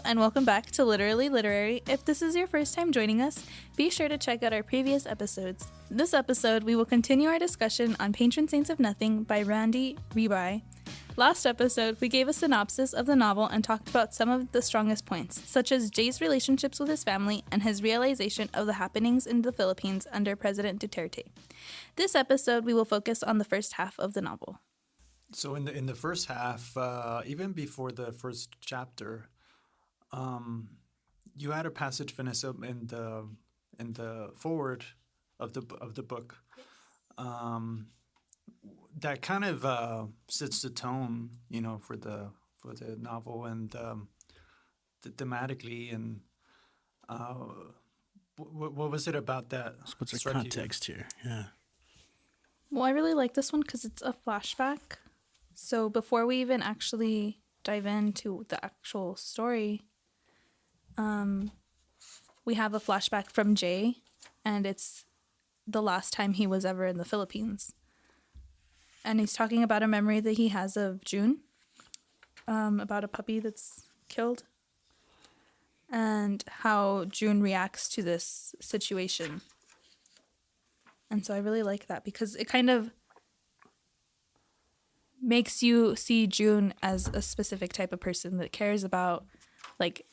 and welcome back to Literally Literary. If this is your first time joining us, be sure to check out our previous episodes. This episode, we will continue our discussion on Patron Saints of Nothing by Randy Ribay. Last episode, we gave a synopsis of the novel and talked about some of the strongest points, such as Jay's relationships with his family and his realization of the happenings in the Philippines under President Duterte. This episode, we will focus on the first half of the novel. So in the first half, even before the first chapter, you had a passage, Vanessa, in the forward of the book, that kind of sets the tone, for the novel and thematically. And what was it about that? What's the context here? Yeah. Well, I really like this one because it's a flashback. So before we even actually dive into the actual story, we have a flashback from Jay, and it's the last time he was ever in the Philippines. And he's talking about a memory that he has of June, about a puppy that's killed, and how June reacts to this situation. And so I really like that because it kind of makes you see June as a specific type of person that cares about, like,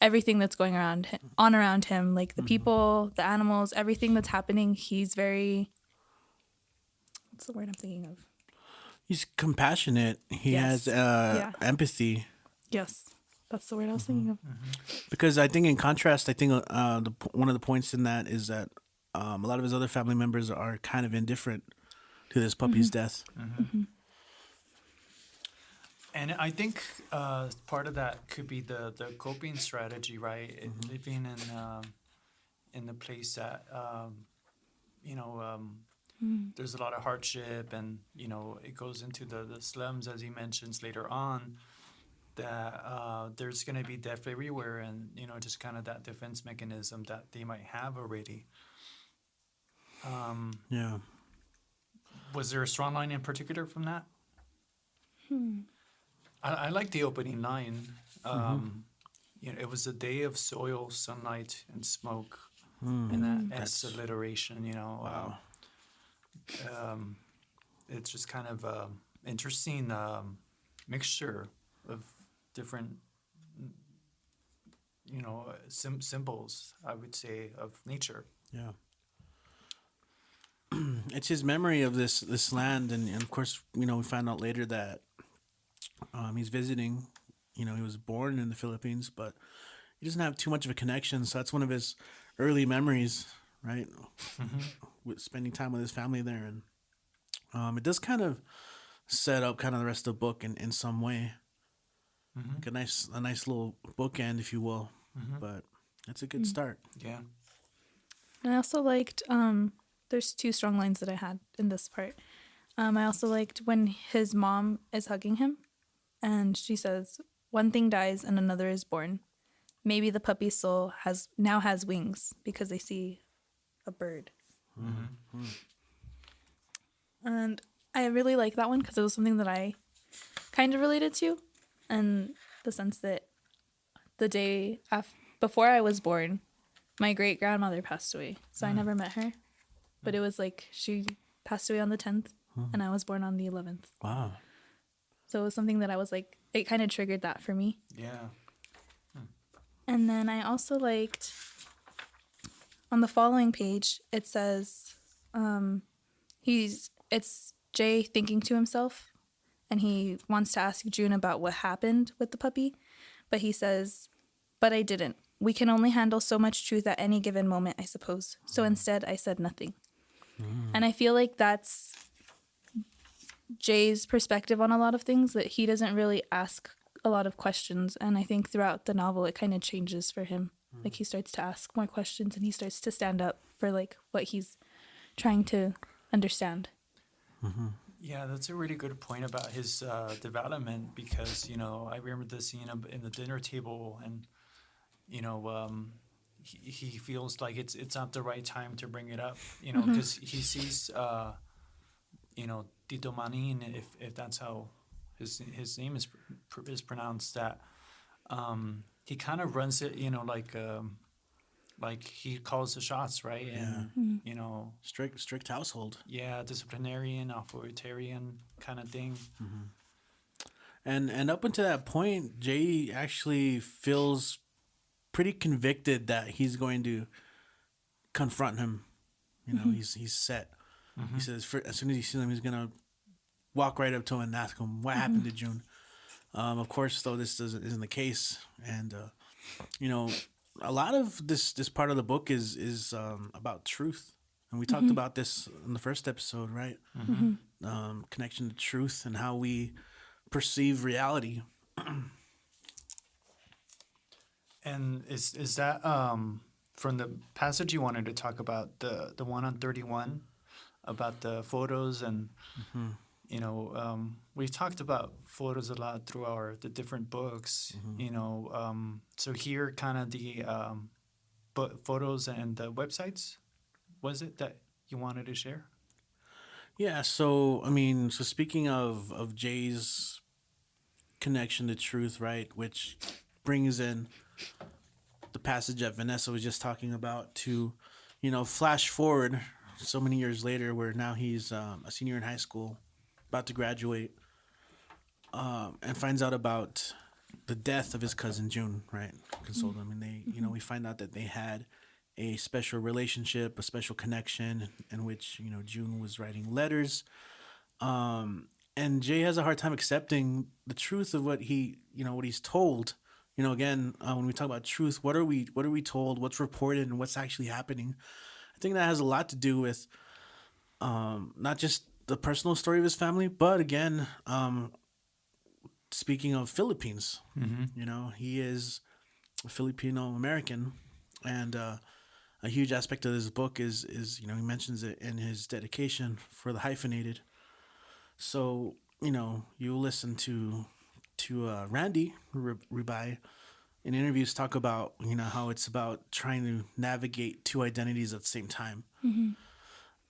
everything that's going around him, like the people, the animals, everything that's happening. He's very, what's the word I'm thinking of? He's compassionate. He has empathy. Yes, that's the word I was thinking of. Because I think in contrast, one of the points in that is that a lot of his other family members are kind of indifferent to this puppy's death. And I think part of that could be the coping strategy, right? Living in the place that there's a lot of hardship, and it goes into the slums, as he mentions later on, that there's going to be death everywhere, and just kind of that defense mechanism that they might have already. Was there a strong line in particular from that? I like the opening line. It was a day of soil, sunlight, and smoke, and that's alliteration. Wow. It's just kind of interesting mixture of different, symbols, I would say, of nature. Yeah. It's his memory of this land, and of course, we find out later that he's visiting. He was born in the Philippines, but he doesn't have too much of a connection. So that's one of his early memories, right? With spending time with his family there, and it does kind of set up kind of the rest of the book in some way, like a nice little bookend, if you will. But it's a good start. Yeah. And I also liked. There's two strong lines that I had in this part. I also liked when his mom is hugging him, and she says, "One thing dies and another is born. Maybe the puppy's soul now has wings because they see a bird." And I really like that one because it was something that I kind of related to, in the sense that the day before I was born, my great-grandmother passed away, so I never met her. But it was like she passed away on the 10th, and I was born on the 11th. Wow. So it was something that I was like, it kind of triggered that for me. Yeah. And then I also liked, on the following page, it says, it's Jay thinking to himself, and he wants to ask June about what happened with the puppy, but he says, "But I didn't. We can only handle so much truth at any given moment, I suppose. So instead, I said nothing." And I feel like that's Jay's perspective on a lot of things, that he doesn't really ask a lot of questions. And I think throughout the novel, it kind of changes for him. Like, he starts to ask more questions, and he starts to stand up for, like, what he's trying to understand. Yeah, that's a really good point about his development, because, I remember the scene in the dinner table, and, he feels like it's not the right time to bring it up, because he sees, Tito Maning, if that's how his name is pronounced, that he kind of runs it, like he calls the shots, right? And strict household. Yeah, disciplinarian, authoritarian kind of thing. And up until that point, Jay actually feels pretty convicted that he's going to confront him. He's set. He says as soon as he sees him, he's gonna walk right up to him and ask him what happened to June. Of course, though, this isn't the case, and a lot of this part of the book is about truth, and we talked about this in the first episode, right? Connection to truth and how we perceive reality. And is that from the passage you wanted to talk about, the one on 31 about the photos and we've talked about photos a lot through the different books, so here kind of the photos and the websites, was it that you wanted to share? Yeah, so speaking of Jay's connection to truth, right, which brings in the passage that Vanessa was just talking about to, flash forward so many years later, where now he's a senior in high school, about to graduate, and finds out about the death of his cousin June, right? Consoled him, and they, we find out that they had a special relationship, a special connection, in which June was writing letters, and Jay has a hard time accepting the truth of what he's told. Again, when we talk about truth, what are we told? What's reported, and what's actually happening? I think that has a lot to do with not just the personal story of his family, but again, speaking of Philippines, he is a Filipino American, and a huge aspect of this book is he mentions it in his dedication for the hyphenated. So you listen to Randy Ribay in interviews talk about how it's about trying to navigate two identities at the same time.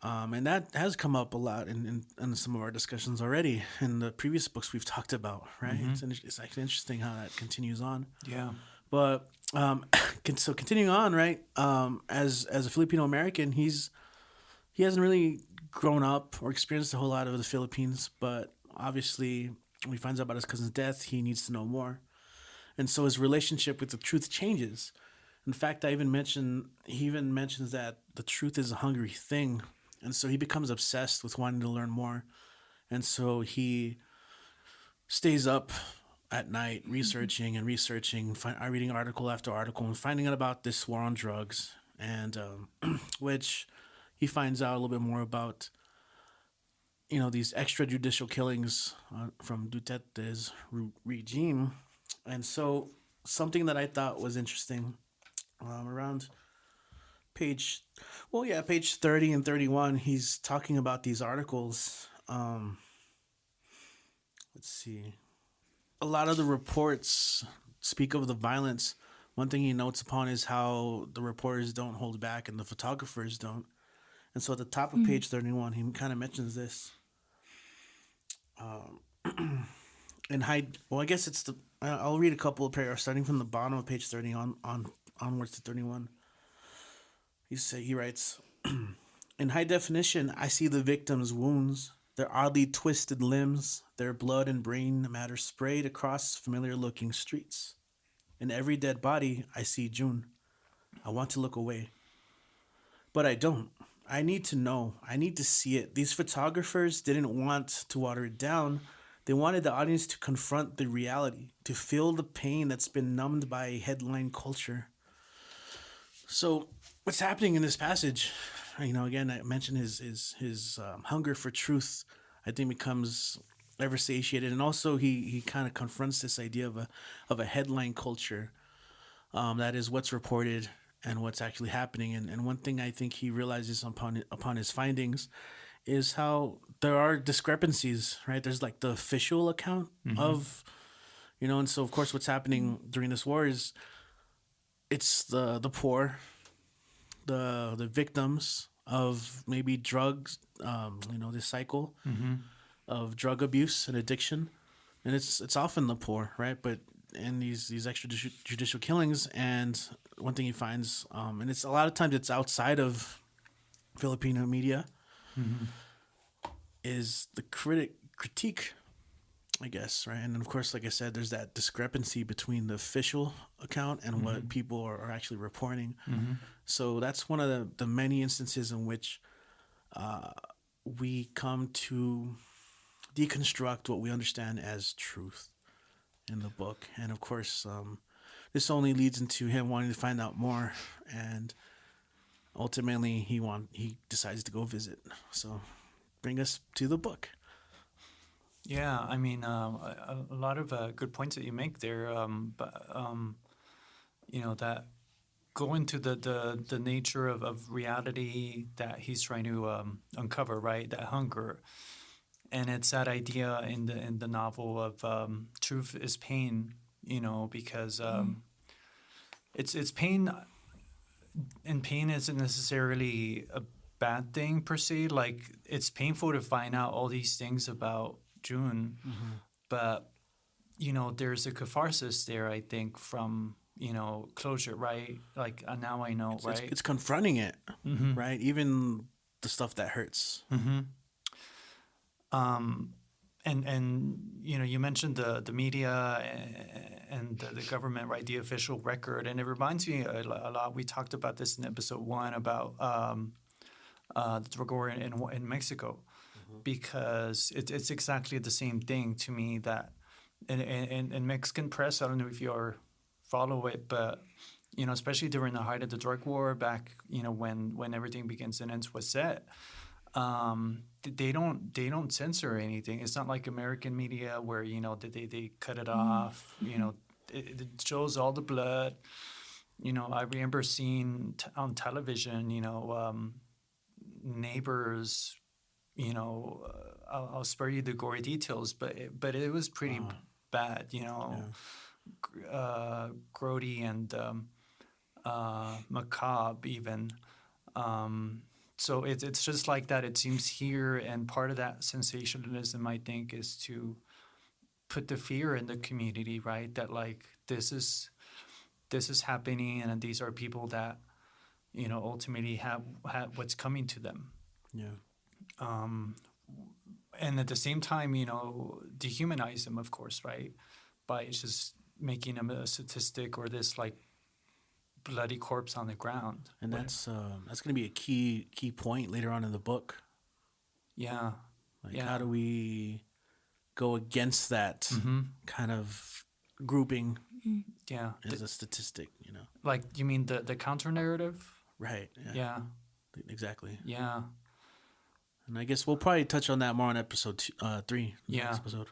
And that has come up a lot in some of our discussions already in the previous books we've talked about, right? It's actually interesting how that continues on. Yeah. But so continuing on, right? As a Filipino American, he hasn't really grown up or experienced a whole lot of the Philippines, but obviously when he finds out about his cousin's death, he needs to know more. And so his relationship with the truth changes. In fact, he even mentions that the truth is a hungry thing. And so he becomes obsessed with wanting to learn more. And so he stays up at night researching, reading article after article, and finding out about this war on drugs, and which he finds out a little bit more about, these extrajudicial killings from Duterte's regime. And so something that I thought was interesting around page 30 and 31, he's talking about these articles. Let's see. A lot of the reports speak of the violence. One thing he notes upon is how the reporters don't hold back and the photographers don't. And so at the top of page 31, he kind of mentions this. I guess it's I'll read a couple of paragraphs starting from the bottom of page 30 onwards to 31. He writes, in high definition, I see the victim's wounds, their oddly twisted limbs, their blood and brain matter sprayed across familiar-looking streets. In every dead body, I see June. I want to look away. But I don't. I need to know. I need to see it. These photographers didn't want to water it down. They wanted the audience to confront the reality, to feel the pain that's been numbed by headline culture. So what's happening in this passage, again, I mentioned his hunger for truth, I think, becomes ever satiated. And also he kind of confronts this idea of a headline culture, that is what's reported and what's actually happening. And one thing I think he realizes upon his findings is how there are discrepancies, right? There's like the official account of, and so of course what's happening during this war is it's the poor, the victims of maybe drugs, this cycle of drug abuse and addiction. And it's often the poor, right? But in these extrajudicial killings, and one thing he finds, and it's a lot of times it's outside of Filipino media, is the critique, I guess, right? And of course, like I said, there's that discrepancy between the official account and what people are actually reporting. So that's one of the many instances in which we come to deconstruct what we understand as truth in the book. And of course, this only leads into him wanting to find out more, and ultimately he decides to go visit. So bring us to the book. Yeah, I mean, a lot of good points that you make there. But that go into the nature of reality that he's trying to uncover, right? That hunger, and it's that idea in the novel of truth is pain. Because it's pain, and pain isn't necessarily a bad thing per se. Like, it's painful to find out all these things about June, but there's a catharsis there, I think, from closure, right? Like, now I know, right? It's confronting it, right? Even the stuff that hurts. And you mentioned the media and the government, right? The official record, and it reminds me a lot. We talked about this in episode 1 about the drug war in Mexico. Because it's exactly the same thing to me that in Mexican press, I don't know if you follow it, but especially during the height of the drug war back, when everything begins and ends was set, they don't censor anything. It's not like American media where they cut it off. It shows all the blood. I remember seeing on television, neighbors. I'll spare you the gory details, but it was pretty bad, grody and macabre even. So it's just like that. It seems here, and part of that sensationalism, I think, is to put the fear in the community, right? That like this is happening, and these are people that ultimately have what's coming to them. Yeah. And at the same time, dehumanize them, of course, right? By just making them a statistic or this like bloody corpse on the ground. And that's going to be a key point later on in the book. Yeah. How do we go against that kind of grouping? Yeah. As a statistic, Like, you mean the counter narrative? Right. Yeah. Exactly. Yeah. And I guess we'll probably touch on that more on episode 3. Next episode.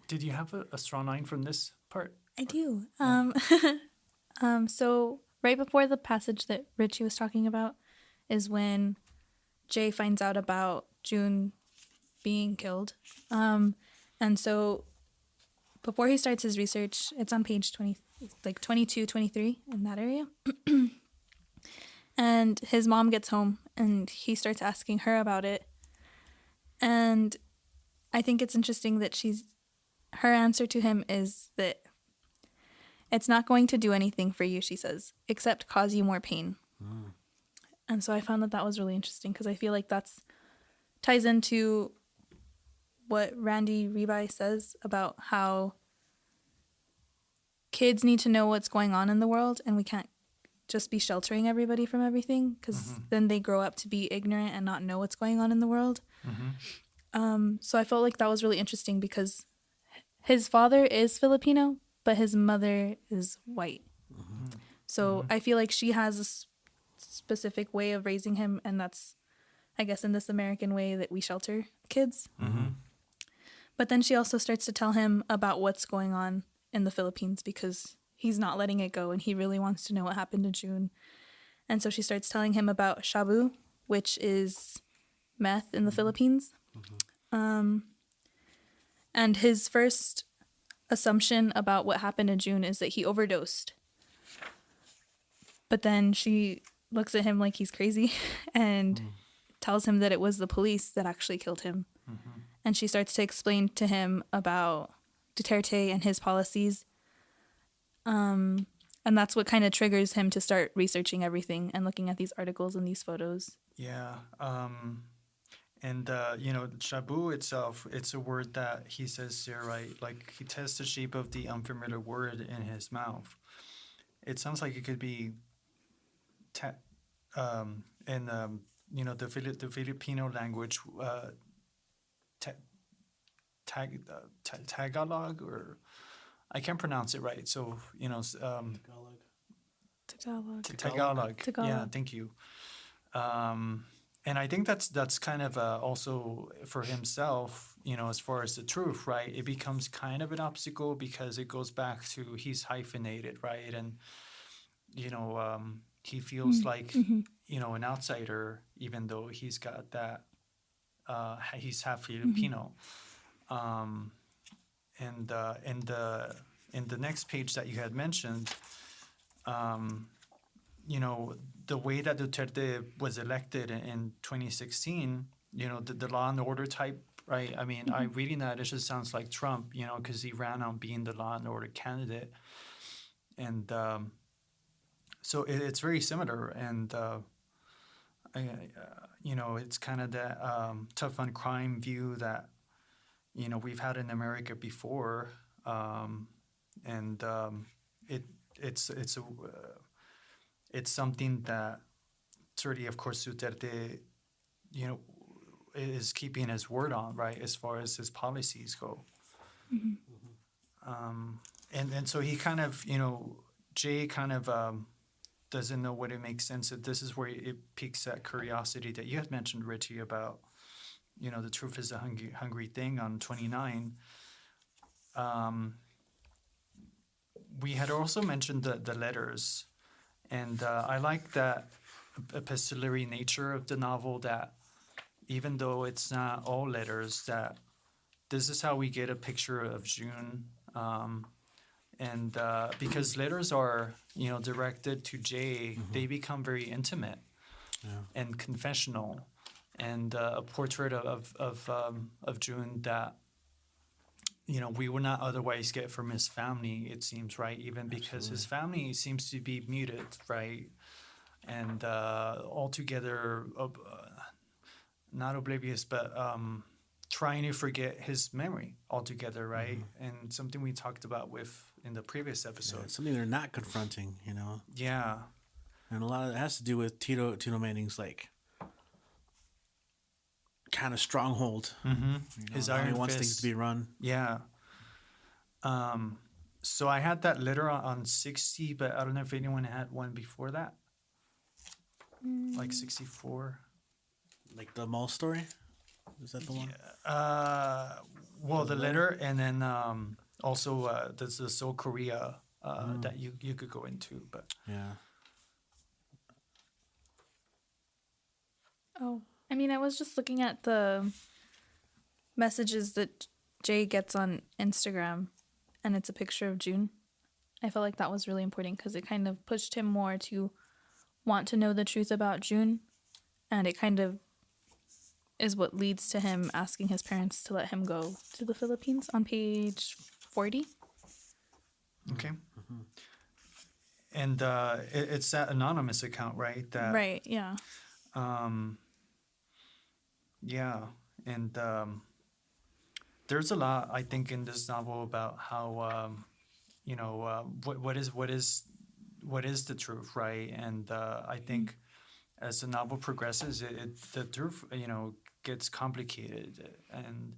Did you have a strong line from this part? I do. So right before the passage that Richie was talking about is when Jay finds out about June being killed. And so before he starts his research, it's on page 22, 23 in that area. And his mom gets home and he starts asking her about it. And I think it's interesting that her answer to him is that it's not going to do anything for you, she says, except cause you more pain. And so I found that was really interesting because I feel like that's ties into what Randy Ribay says about how kids need to know what's going on in the world, and we can't just be sheltering everybody from everything because then they grow up to be ignorant and not know what's going on in the world. So I felt like that was really interesting because his father is Filipino, but his mother is white. So I feel like she has a specific way of raising him, and that's, I guess, in this American way that we shelter kids. But then she also starts to tell him about what's going on in the Philippines because he's not letting it go and he really wants to know what happened to June. And so she starts telling him about shabu, which is meth in the Philippines. And his first assumption about what happened to June is that he overdosed. But then she looks at him like he's crazy and tells him that it was the police that actually killed him. And she starts to explain to him about Duterte and his policies. And that's what kind of triggers him to start researching everything and looking at these articles and these photos. Yeah. And, shabu itself, it's a word that he says here, right? Like, he tests the shape of the unfamiliar word in his mouth. It sounds like it could be, the Filipino language, Tagalog, or I can't pronounce it right. So, Tagalog. Yeah, thank you. And I think that's kind of also for himself, as far as the truth, right? It becomes kind of an obstacle because it goes back to he's hyphenated, right? And, he feels like, an outsider, even though he's got that, he's half Filipino. And in the next page that you had mentioned, the way that Duterte was elected in 2016, the law and order type, right? I mean, I reading that, it just sounds like Trump, because he ran on being the law and order candidate. And so it's very similar. And, it's kind of that tough on crime view that, we've had in America before. It's something that certainly, of course, Duterte, is keeping his word on, right, as far as his policies go. And so he kind of, Jay kind of doesn't know what it makes sense. This is where it piques that curiosity that you had mentioned, Richie, about, the truth is a hungry thing on 29. We had also mentioned the letters. And I like that epistolary nature of the novel, that even though it's not all letters, that this is how we get a picture of June. And because letters are, directed to Jay, they become very intimate and confessional. And a portrait of June that, we would not otherwise get from his family, it seems, right? Even because his family seems to be muted, right? And altogether, not oblivious, but trying to forget his memory altogether, right? And something we talked about in the previous episode. Yeah, something they're not confronting, Yeah. And a lot of it has to do with Tito Maning's, like, kind of stronghold. His iron fist. Wants things to be run. Yeah. So I had that letter on 60, but I don't know if anyone had one before that. Like 64. Like the mall story? Is that the one? Well, the letter, and then also there's the Seoul, Korea that you could go into, but yeah. Oh, I mean, I was just looking at the messages that Jay gets on Instagram, and it's a picture of June. I felt like that was really important because it kind of pushed him more to want to know the truth about June, and it kind of is what leads to him asking his parents to let him go to the Philippines on page 40. Okay. And it's that anonymous account, right? Right, yeah. Yeah, and there's a lot, I think, in this novel about how what is the truth, right? And I think as the novel progresses, the truth gets complicated, and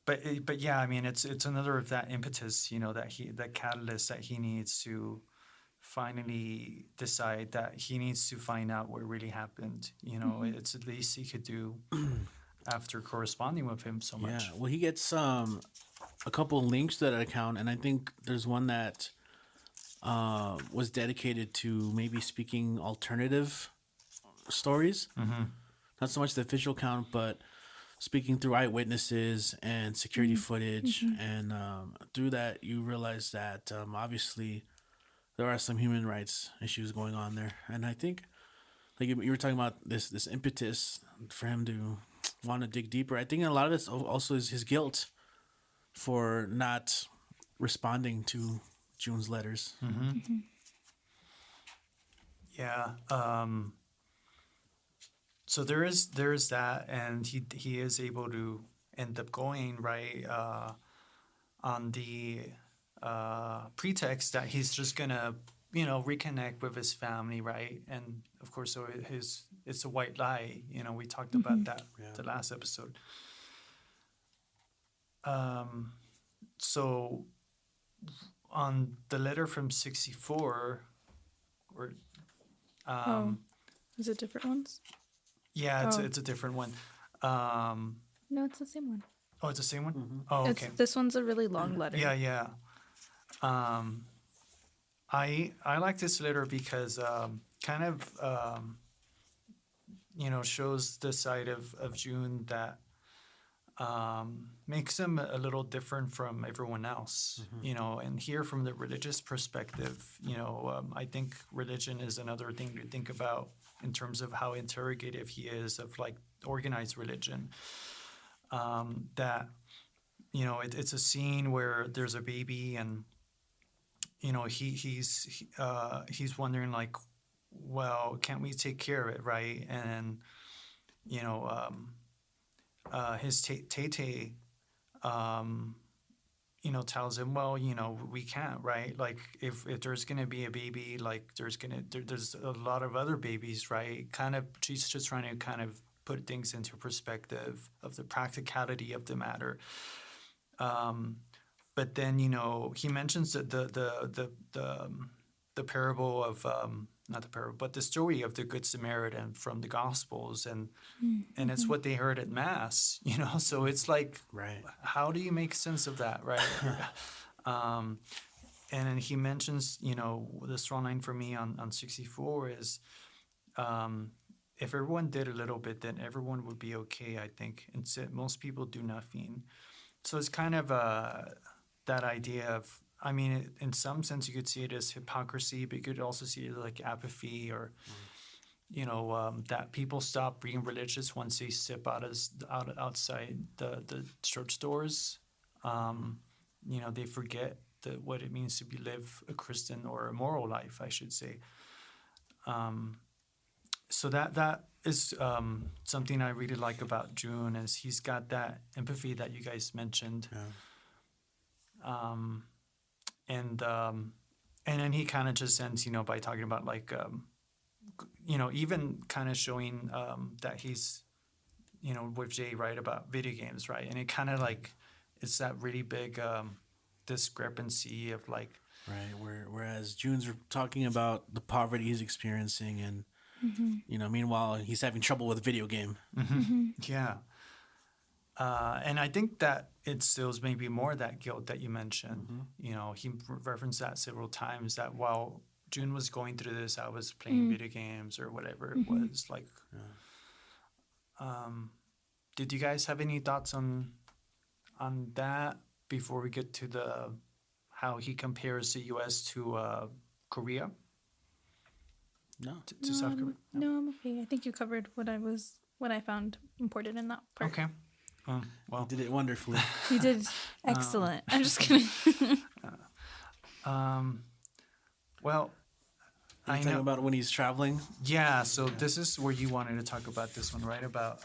but yeah, I mean, it's another of that impetus, that catalyst that he needs to finally decide that he needs to find out what really happened. It's the least he could do after corresponding with him so much. Yeah, well, he gets a couple links to that account, and I think there's one that was dedicated to maybe speaking alternative stories. Not so much the official account, but speaking through eyewitnesses and security footage. And through that, you realize that obviously there are some human rights issues going on there. And I think, like you were talking about, this impetus for him to want to dig deeper. I think a lot of this also is his guilt for not responding to June's letters. Yeah. So there's that, and he is able to end up going right on the pretext that he's just gonna reconnect with his family, right? And of course, so it's a white lie. We talked about that the last episode. So on the letter from 64, or Is it different ones? yeah, it's a different one. No, it's the same one. Oh, it's the same one? Oh, okay. This one's a really long letter. Yeah. I like this letter because kind of shows the side of June that makes him a little different from everyone else. And here from the religious perspective, I think religion is another thing to think about in terms of how interrogative he is of like organized religion. That it's a scene where there's a baby, and he's wondering like, well, can't we take care of it, right? And his Tay tells him, well, we can't, right? Like if there's gonna be a baby, like there's a lot of other babies, right? Kind of, she's just trying to kind of put things into perspective of the practicality of the matter. But then he mentions that the parable of not the parable, but the story of the Good Samaritan from the Gospels, and it's what they heard at Mass. So it's like, Right. How do you make sense of that, right? And then he mentions, the strong line for me on 64 is, if everyone did a little bit, then everyone would be okay, I think. And so most people do nothing. So it's kind of that idea of, I mean, in some sense, you could see it as hypocrisy, but you could also see it like apathy, or, that people stop being religious once they step outside the church doors. They forget what it means to live a Christian or a moral life, I should say. So that is something I really like about June, is he's got that empathy that you guys mentioned. Yeah. And then he kind of just ends, by talking about like, even kind of showing that he's, with Jay, right, about video games, right? And it kind of like, it's that really big discrepancy of like, Right. Whereas June's talking about the poverty he's experiencing, and meanwhile he's having trouble with a video game. Yeah. And I think that it stills maybe more that guilt that you mentioned. He referenced that several times, that while June was going through this, I was playing video games or whatever it was. Like, did you guys have any thoughts on that before we get to how he compares the U.S. to Korea? No. To South Korea? No, I'm okay. I think you covered what I found important in that part. Okay. Well, You did it wonderfully. You did excellent. I'm just kidding. well, Are you talking about when he's traveling? Yeah, so this is where you wanted to talk about this one, right? About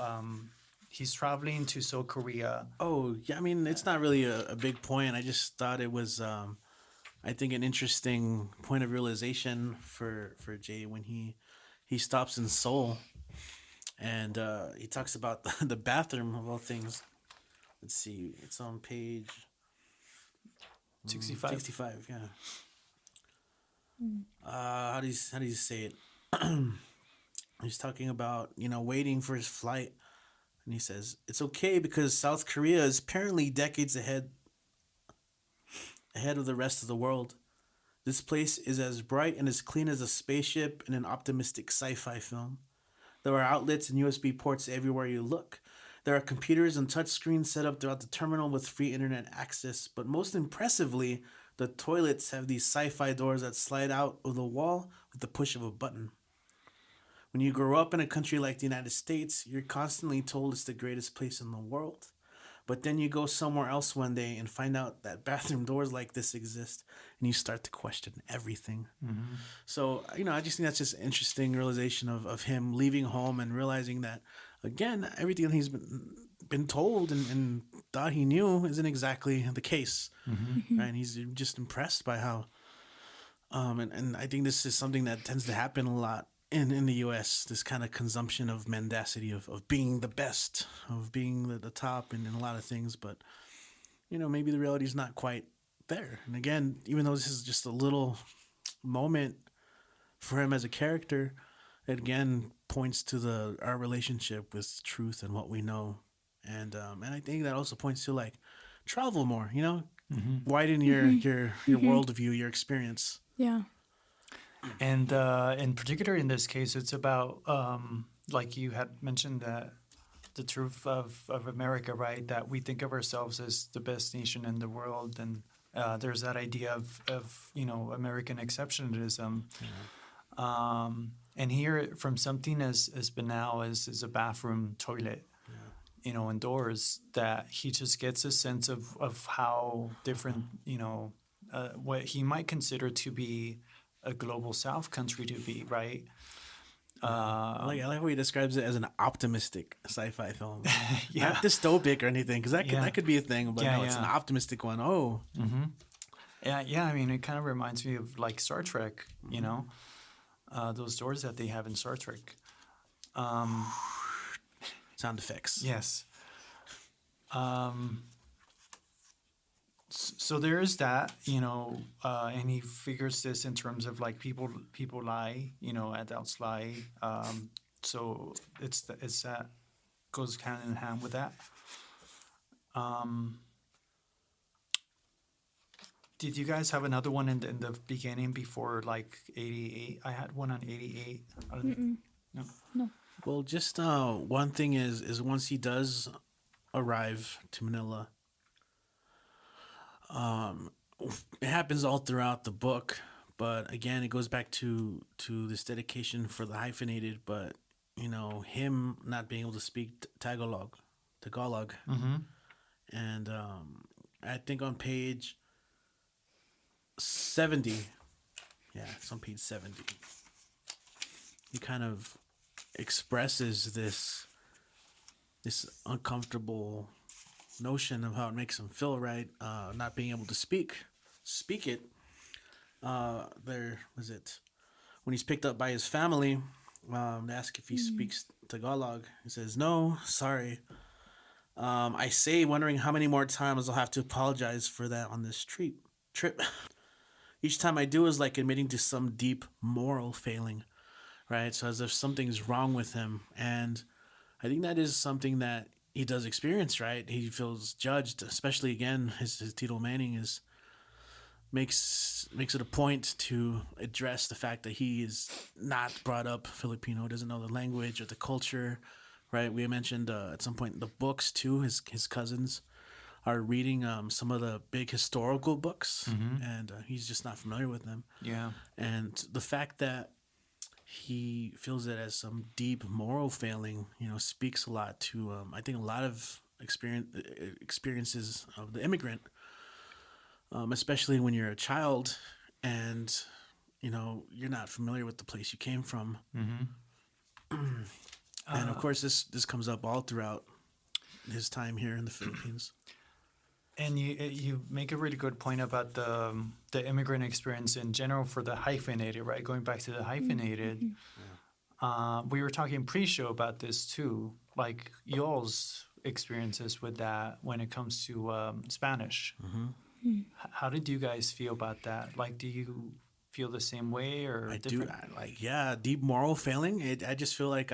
he's traveling to Seoul, Korea. Oh, yeah. I mean, it's not really a big point. I just thought it was, I think, an interesting point of realization for Jay when he stops in Seoul, and he talks about the bathroom of all things. Let's see. It's on page 65. 65, yeah. How do you say it? He's talking about, waiting for his flight. And he says, it's okay because South Korea is apparently decades ahead of the rest of the world. This place is as bright and as clean as a spaceship in an optimistic sci-fi film. There are outlets and USB ports everywhere you look. There are computers and touchscreens set up throughout the terminal with free internet access. But most impressively, the toilets have these sci-fi doors that slide out of the wall with the push of a button. when you grow up in a country like the United States, you're constantly told it's the greatest place in the world. But then you go somewhere else one day and find out that bathroom doors like this exist, and you start to question everything. So, I just think that's just interesting realization of him leaving home and realizing that, again, everything he's been told and thought he knew isn't exactly the case. Right? And he's just impressed by how, and I think this is something that tends to happen a lot in the U.S., this kind of consumption of mendacity, of being the best, of being the top in a lot of things. But, maybe the reality is not quite there. And again, even though this is just a little moment for him as a character, it again points to our relationship with truth and what we know. And I think that also points to, like, travel more, widen your worldview, your experience. Yeah. And in particular, in this case, it's about, like you had mentioned, that the truth of America, right? That we think of ourselves as the best nation in the world. And there's that idea of American exceptionalism. And here, from something as banal as a bathroom toilet, indoors, that he just gets a sense of how different, what he might consider to be a global South country to be, right? I like how he describes it as an optimistic sci-fi film. Yeah. Not dystopic or anything, because that could be a thing, but no, it's an optimistic one. Oh. Yeah. I mean, it kind of reminds me of, like, Star Trek, those doors that they have in Star Trek. Sound effects. Yes. So there is that, and he figures this in terms of, like, people lie, adults lie. So it's that goes hand in hand with that. Did you guys have another one in the beginning before, like, 88? I had one on 88. No. Well, just one thing is once he does arrive to Manila, it happens all throughout the book, but again, it goes back to this dedication for the hyphenated, but him not being able to speak Tagalog, and I think on page 70, it's on page 70. He kind of expresses this uncomfortable notion of how it makes him feel, right? Not being able to speak it. There was it when he's picked up by his family. They ask if he speaks Tagalog. He says, "No, sorry. I say, wondering how many more times I'll have to apologize for that on this trip. Each time I do is like admitting to some deep moral failing." Right? So as if something's wrong with him. And I think that is something that he does experience, right? He feels judged, especially, again, his Tito Maning makes it a point to address the fact that he is not brought up Filipino, doesn't know the language or the culture, right? We mentioned at some point the books too. His cousins are reading some of the big historical books, and he's just not familiar with them. Yeah. And the fact that he feels it as some deep moral failing, speaks a lot to, I think, a lot of experiences of the immigrant, especially when you're a child and, you're not familiar with the place you came from. And of course, this comes up all throughout his time here in the Philippines. And you make a really good point about the immigrant experience in general for the hyphenated, right? Going back to the hyphenated, we were talking pre-show about this too, like y'all's experiences with that when it comes to Spanish. How did you guys feel about that? Like, do you feel the same way or different? Deep moral failing. I just feel like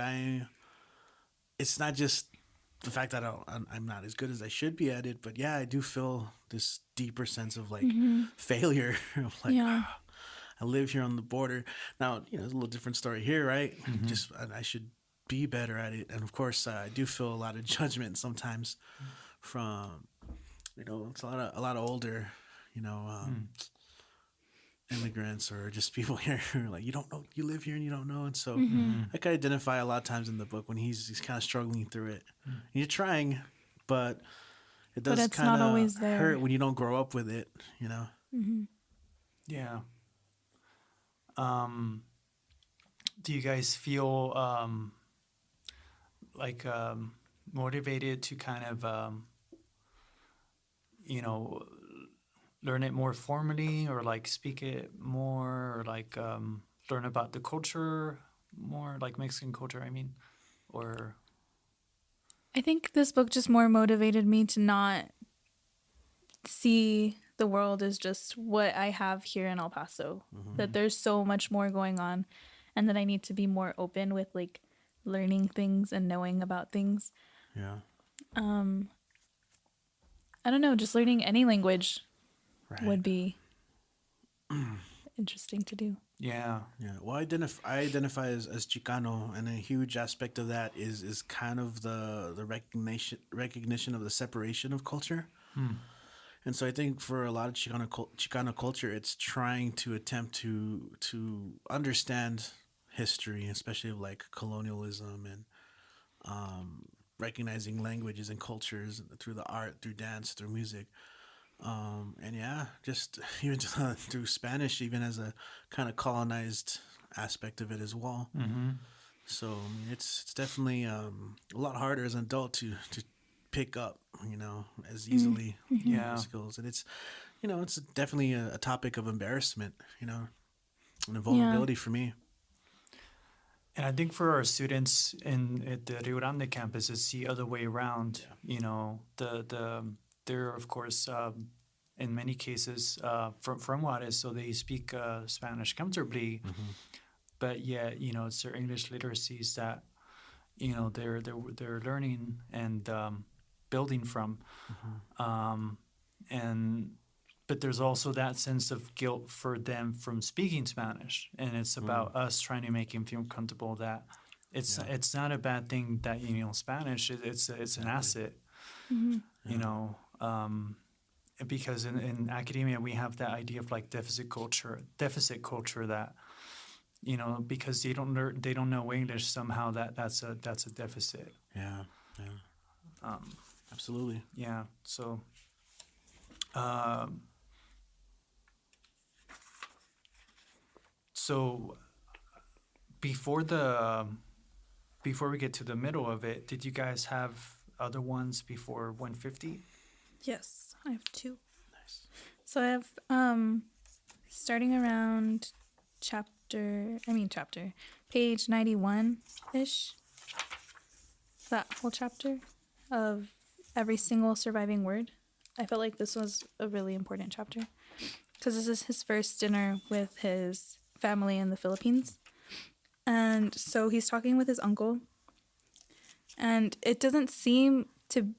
it's not just the fact that I'm not as good as I should be at it, but I do feel this deeper sense of like failure. Of like, I live here on the border. Now, it's a little different story here, right? Just I should be better at it, and of course, I do feel a lot of judgment sometimes from, it's a lot of older, immigrants or just people here who are like, you don't know, you live here and you don't know. And so Mm-hmm. I can identify a lot of times in the book when he's kind of struggling through it. You're trying, but it But does it's kind not of always there. hurt when you don't grow up with it, you know? Mm-hmm. Yeah. Do you guys feel like motivated to kind of, you know, learn it more formally, or like speak it more, or like learn about the culture more, like Mexican culture, I mean, or I think this book just more motivated me to not see the world as just what I have here in El Paso. That there's so much more going on, and that I need to be more open with like learning things and knowing about things. Yeah. I don't know, just learning any language Right. would be interesting to do. yeah, Yeah. Well, I identify as Chicano, and a huge aspect of that is kind of the recognition of the separation of culture. And so I think for a lot of Chicano culture, it's trying to attempt to understand history, especially of like colonialism, and recognizing languages and cultures through the art, through dance, through music. And yeah, just even through Spanish, even as a kind of colonized aspect of it as well. So I mean, it's definitely a lot harder as an adult to pick up, you know, as easily Yeah. skills. And it's, you know, it's definitely a topic of embarrassment, you know, and a vulnerability for me. And I think for our students at the Rio Grande campus, it's the other way around. You know, they're of course in many cases from Juarez, so they speak Spanish comfortably, but yet you know it's their English literacies that you know they're learning and building from, and but there's also that sense of guilt for them from speaking Spanish, and it's about us trying to make him feel comfortable that it's not a bad thing that you know Spanish. It's an asset, you know, because in academia we have that idea of like deficit culture that you know because they don't know English, somehow that's a deficit. Yeah. Absolutely. Yeah. So. So before we get to the middle of it, did you guys have other ones before 150? Yes, I have 2. Nice. So I have starting around page 91-ish. That whole chapter of every single surviving word. I felt like this was a really important chapter because this is his first dinner with his family in the Philippines. And so he's talking with his uncle. And it doesn't seem to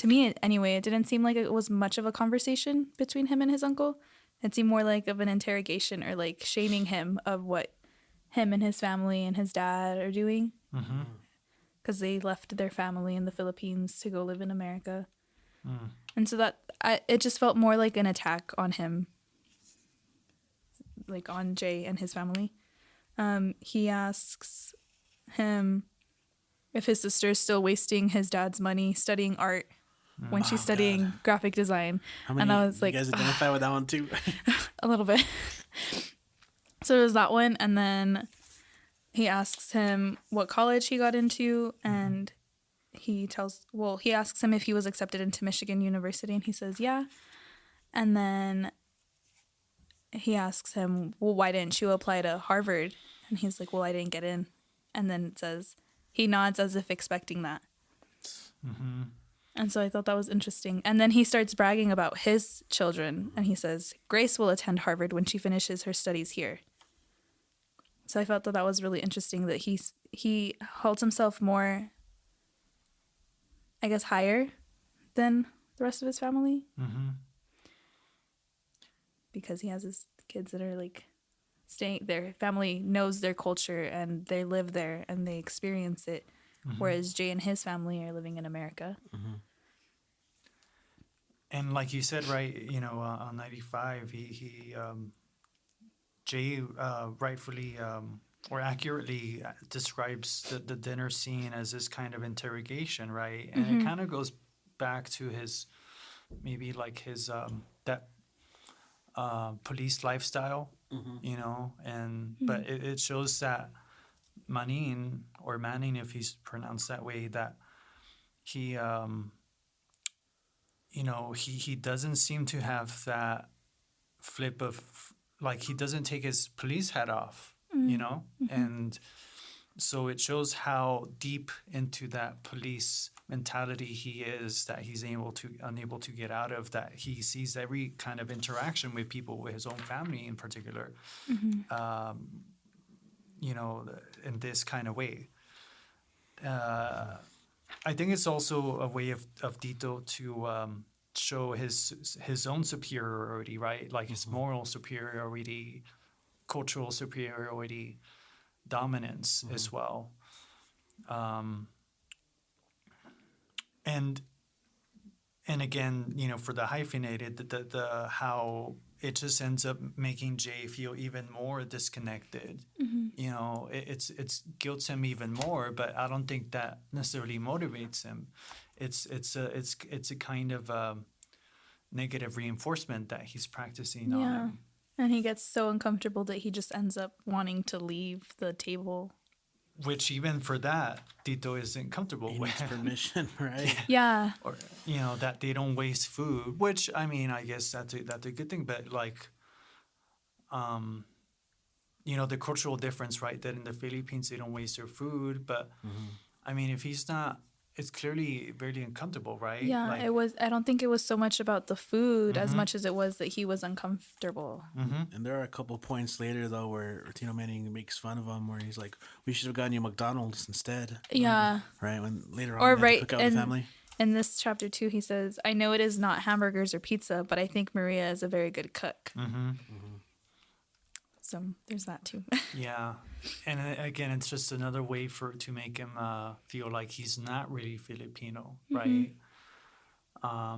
me anyway, it didn't seem like it was much of a conversation between him and his uncle. It seemed more like of an interrogation or like shaming him of what him and his family and his dad are doing. Because they left their family in the Philippines to go live in America. And so it just felt more like an attack on him, like on Jay and his family. He asks him if his sister is still wasting his dad's money studying art when she's studying graphic design. And I was like, you guys identify with that one too? a little bit. So it was that one. And then he asks him what college he got into, and he asks him if he was accepted into Michigan University, and he says yeah. And then he asks him, well, why didn't you apply to Harvard? And he's like, well, I didn't get in. And then it says, he nods as if expecting that. And so I thought that was interesting. And then he starts bragging about his children, and he says, Grace will attend Harvard when she finishes her studies here. So I felt that was really interesting, that he holds himself more, I guess, higher than the rest of his family. Because he has his kids that are like their family knows their culture and they live there and they experience it. Whereas Jay and his family are living in America. And like you said, right, you know, on 95, Jay rightfully or accurately describes the dinner scene as this kind of interrogation, right? And it kind of goes back to his maybe like his that police lifestyle, you know, and but it shows that Manin or Manning, if he's pronounced that way, that he you know, he doesn't seem to have that flip of like he doesn't take his police hat off, you know, and so it shows how deep into that police mentality he is, that he's unable to get out of, that he sees every kind of interaction with people, with his own family in particular, you know, in this kind of way. I think it's also a way of Tito to show his own superiority, right? Like his moral superiority, cultural superiority, dominance as well. And again, you know, for the hyphenated, the how it just ends up making Jay feel even more disconnected. You know, it's guilts him even more, but I don't think that necessarily motivates him. It's a kind of negative reinforcement that he's practicing on him. And he gets so uncomfortable that he just ends up wanting to leave the table. Which even for that, Tito isn't comfortable He with. needs permission, right? Yeah. Or, you know, that they don't waste food, which, I mean, I guess that's a good thing. But, like, you know, the cultural difference, right, that in the Philippines they don't waste their food. But, I mean, if he's not, it's clearly very uncomfortable, right? Yeah, like, it was. I don't think it was so much about the food as much as it was that he was uncomfortable. And there are a couple points later, though, where Tito Maning makes fun of him, where he's like, we should have gotten you McDonald's instead. Yeah. Right? When later on, Or they had to right, cook out with the family. in this chapter too, he says, "I know it is not hamburgers or pizza, but I think Maria is a very good cook." So there's that too. Yeah. And again, it's just another way to make him feel like he's not really Filipino, right?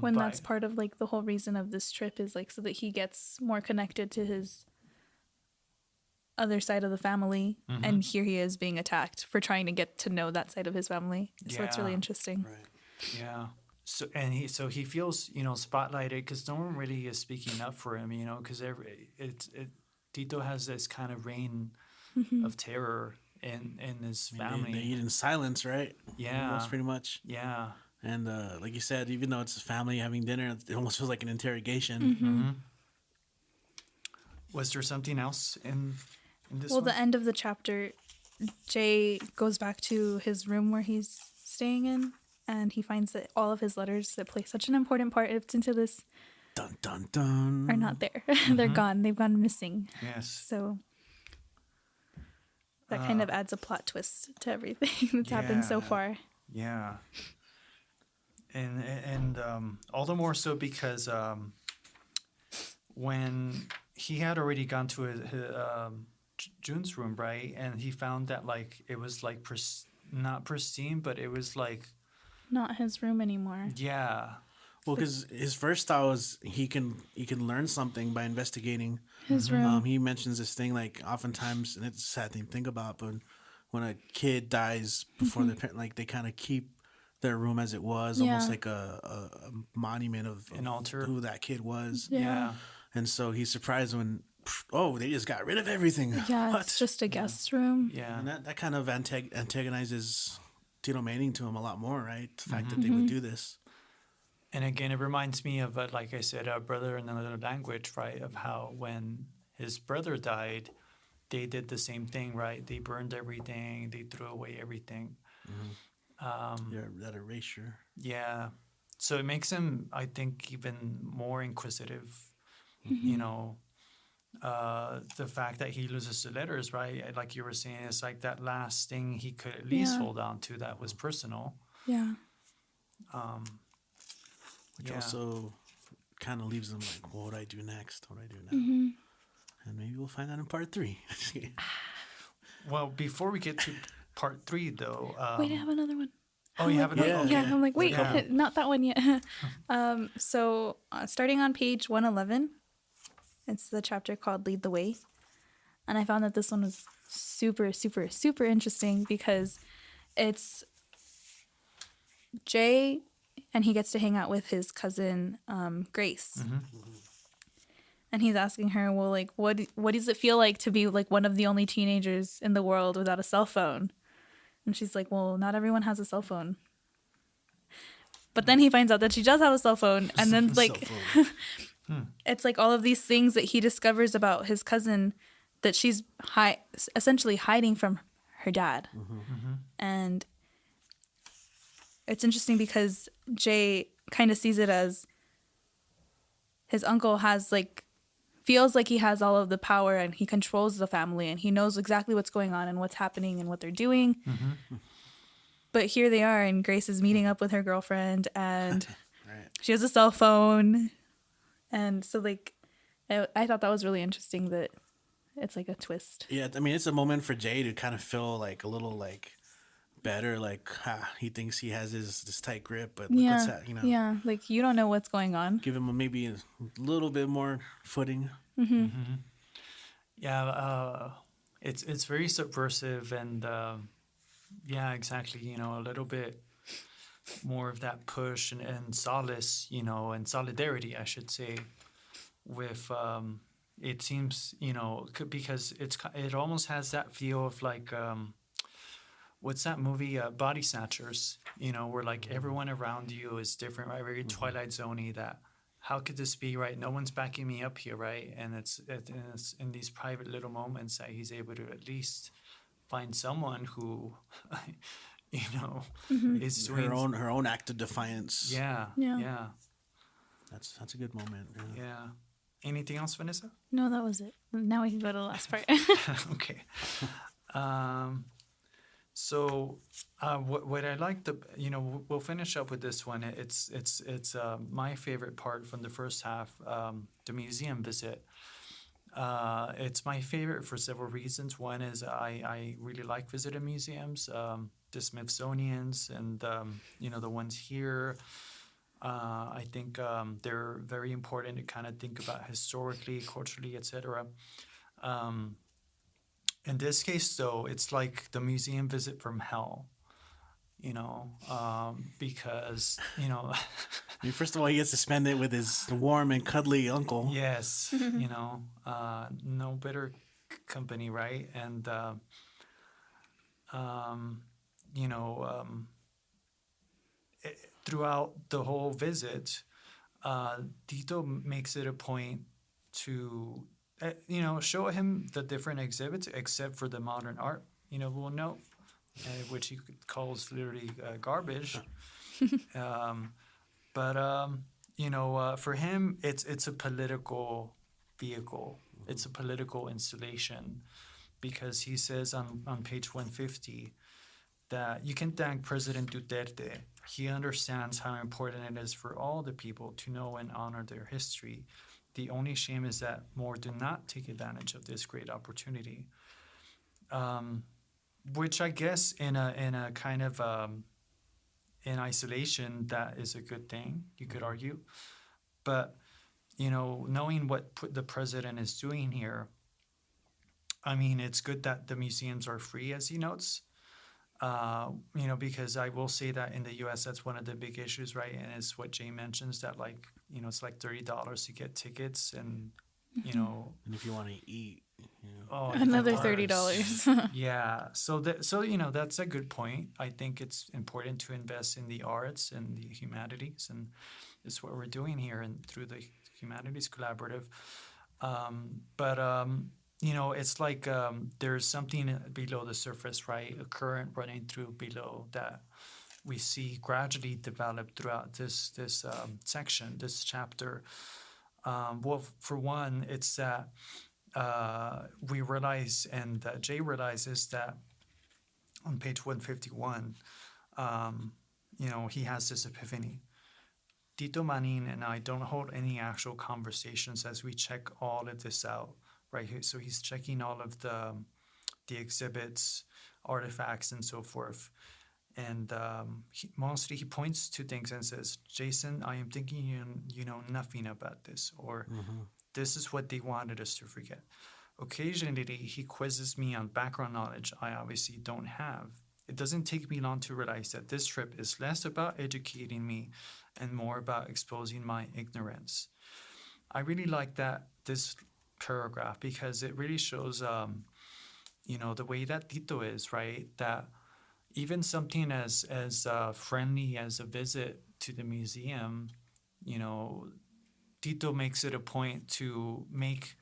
When that's part of like the whole reason of this trip is like so that he gets more connected to his other side of the family, and here he is being attacked for trying to get to know that side of his family. So it's really interesting. Right. Yeah. So he feels, you know, spotlighted because no one really is speaking up for him, you know, because Tito has this kind of reign of terror in his family. They eat in silence, right? Yeah. Almost pretty much. Yeah. And like you said, even though it's a family having dinner, it almost feels like an interrogation. Was there something else in this Well, one? the end of the chapter, Jay goes back to his room where he's staying in, and he finds that all of his letters that play such an important part into this Dun, dun, dun. are not there. They're gone. They've gone missing. Yes. So that kind of adds a plot twist to everything that's happened so far. Yeah. And all the more so because when he had already gone to his June's room, right? And he found that like it was like not pristine, but it was like Not his room anymore. yeah. Well, because his first thought was he can learn something by investigating His room. He mentions this thing like oftentimes, and it's a sad thing to think about, but when a kid dies before their parent, like they kind of keep their room as it was, almost like a monument of An altar. who that kid was. Yeah. And so he's surprised when, they just got rid of everything. Yeah, What? it's just a guest room. Yeah. And that kind of antagonizes Tito Maning to him a lot more, right? The fact that they would do this. And again, it reminds me of, like I said, a brother in another language, right? Of how when his brother died, they did the same thing, right? They burned everything, they threw away everything. That erasure. Yeah. So it makes him, I think, even more inquisitive. You know, the fact that he loses the letters, right? Like you were saying, it's like that last thing he could at least hold on to that was personal. Yeah. Which also kind of leaves them like, what would I do next? What would I do now? And maybe we'll find out in part 3. Well, before we get to part 3, though. Wait, I have another one. Oh, you have another one? Yeah, Okay. I'm like, wait, Yeah. not that one yet. So starting on page 111, it's the chapter called Lead the Way. And I found that this one was super, super, super interesting because it's Jay, and he gets to hang out with his cousin Grace. And he's asking her, well, like, what does it feel like to be like one of the only teenagers in the world without a cell phone? And she's like, well, not everyone has a cell phone. But then he finds out that she does have a cell phone, and then like it's like all of these things that he discovers about his cousin that she's essentially hiding from her dad. And it's interesting because Jay kind of sees it as his uncle feels like he has all of the power and he controls the family and he knows exactly what's going on and what's happening and what they're doing. But here they are, and Grace is meeting up with her girlfriend, and she has a cell phone. And so, like, I thought that was really interesting that it's like a twist. Yeah, I mean, it's a moment for Jay to kind of feel like a little like better, like he thinks he has this tight grip, but look what's that, Yeah, like you don't know what's going on. Give him maybe a little bit more footing. Yeah, it's very subversive, and yeah, exactly. A little bit more of that push and solace, and solidarity, I should say, with it seems, because it almost has that feel of like what's that movie, Body Snatchers, where like everyone around you is different, right? Very Twilight Zone-y, that how could this be, right? No one's backing me up here, right? And it's in these private little moments that he's able to at least find someone who is doing her own act of defiance. Yeah. That's a good moment. Yeah. Anything else, Vanessa? No, that was it. Now we can go to the last part. Okay. So what I like we'll finish up with this one. It's my favorite part from the first half, the museum visit. It's my favorite for several reasons. One is I really like visiting museums, the Smithsonian's and the ones here. I think they're very important to kind of think about historically, culturally, etc. In this case, though, it's like the museum visit from hell, because, I mean, first of all, he gets to spend it with his warm and cuddly uncle. Yes, no better company, right? And, throughout the whole visit, Tito makes it a point to show him the different exhibits, except for the modern art. We'll note, which he calls literally garbage. But for him, it's a political vehicle. It's a political installation, because he says on page 150 that you can thank President Duterte. He understands how important it is for all the people to know and honor their history. The only shame is that more do not take advantage of this great opportunity. Which I guess in a kind of in isolation, that is a good thing, you could argue. But knowing what the president is doing here, I mean, it's good that the museums are free, as he notes. Because I will say that in the U.S. that's one of the big issues, right? And it's what Jay mentions, that it's like $30 to get tickets, and and if you want to eat, another $30. Yeah, so that's a good point. I think it's important to invest in the arts and the humanities, and it's what we're doing here and through the Humanities Collaborative. It's like there's something below the surface, right? A current running through below that we see gradually develop throughout this section, this chapter. Well, for one, it's that we realize, and that Jay realizes, that on page 151, he has this epiphany. Tito Maning and I don't hold any actual conversations as we check all of this out. Right, so he's checking all of the exhibits, artifacts, and so forth. And mostly he points to things and says, Jason, I am thinking you know nothing about this, or this is what they wanted us to forget. Occasionally, he quizzes me on background knowledge I obviously don't have. It doesn't take me long to realize that this trip is less about educating me and more about exposing my ignorance. I really like this paragraph because it really shows, the way that Tito is, right? That even something as friendly as a visit to the museum, Tito makes it a point to make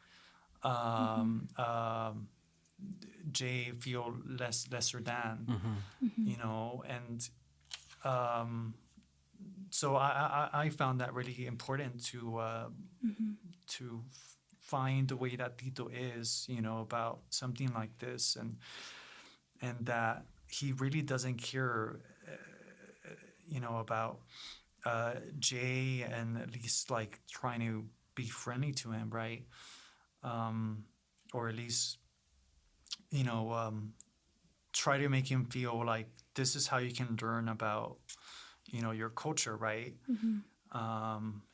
Jay feel lesser than, and so I found that really important to find the way that Tito is, about something like this, and that he really doesn't care, about Jay, and at least like trying to be friendly to him, right? Or at least, try to make him feel like this is how you can learn about, your culture, right?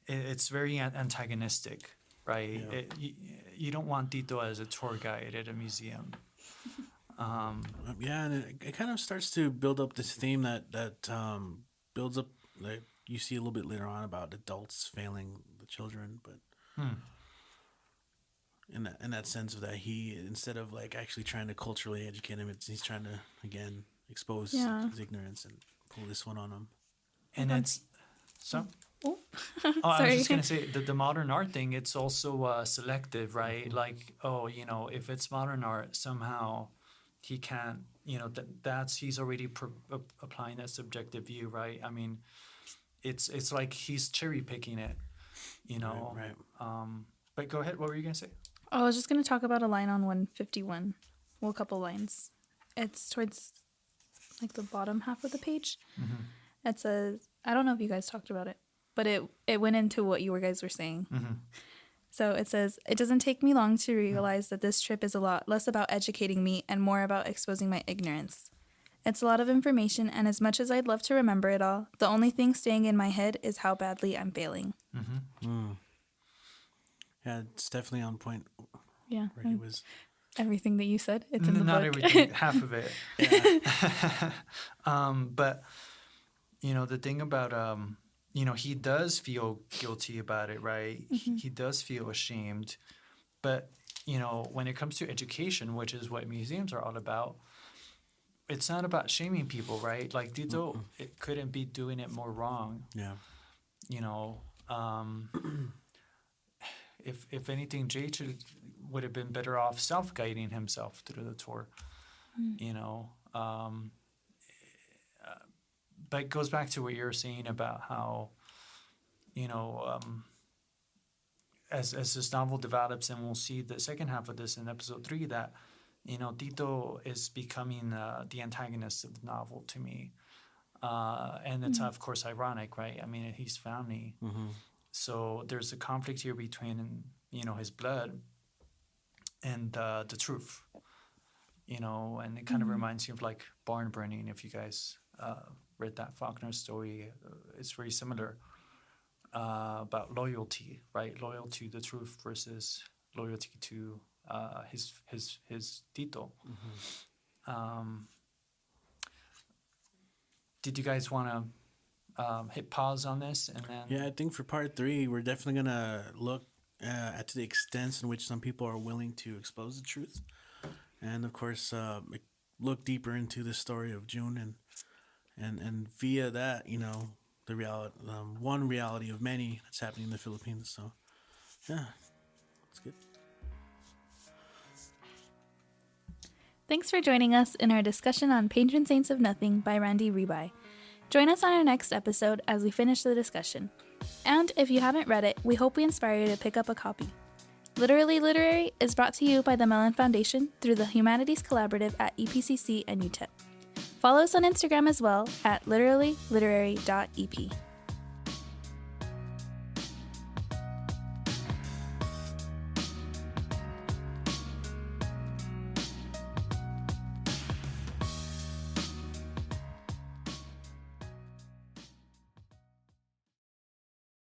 It's very antagonistic, right? Yeah. You don't want Tito as a tour guide at a museum. And it kind of starts to build up this theme that builds up, like you see a little bit later on, about adults failing the children, but in that sense of that he, instead of like actually trying to culturally educate him, he's trying to again expose his ignorance and pull this one on him. And it's so. Oh, I was just gonna say the modern art thing. It's also selective, right? Like, if it's modern art, somehow he can't. That's he's already applying that subjective view, right? I mean, it's like he's cherry picking it, Right. But go ahead. What were you gonna say? I was just going to talk about a line on 151. Well, a couple lines. It's towards like the bottom half of the page. It says, I don't know if you guys talked about it, but it went into what you guys were saying. So it says, it doesn't take me long to realize that this trip is a lot less about educating me and more about exposing my ignorance. It's a lot of information, and as much as I'd love to remember it all, the only thing staying in my head is how badly I'm failing. Yeah, it's definitely on point. Yeah. Where he was. Everything that you said, it's in the Not book. everything, half of it. Yeah. But, the thing about, he does feel guilty about it, right? He does feel ashamed. But, when it comes to education, which is what museums are all about, it's not about shaming people, right? Like, Tito, it couldn't be doing it more wrong. Yeah. If anything, Jay would have been better off self-guiding himself through the tour, But it goes back to what you were saying about how, as this novel develops, and we'll see the second half of this in episode 3, that, Tito is becoming the antagonist of the novel to me. And it's, of course, ironic, right? I mean, he's family. So there's a conflict here between, his blood and the truth, and it kind of reminds you of like barn burning. If you guys read that Faulkner story, it's very similar about loyalty, right? Loyalty to the truth versus loyalty to his Tito. Did you guys want to hit pause on this and then? Yeah, I think for part 3, we're definitely gonna look at the extents in which some people are willing to expose the truth, and of course, look deeper into the story of June, and via that, the reality, one reality of many that's happening in the Philippines. So, yeah, it's good. Thanks for joining us in our discussion on Patron Saints of Nothing by Randy Ribay. Join us on our next episode as we finish the discussion. And if you haven't read it, we hope we inspire you to pick up a copy. Literally Literary is brought to you by the Mellon Foundation through the Humanities Collaborative at EPCC and UTEP. Follow us on Instagram as well at literallyliterary.ep.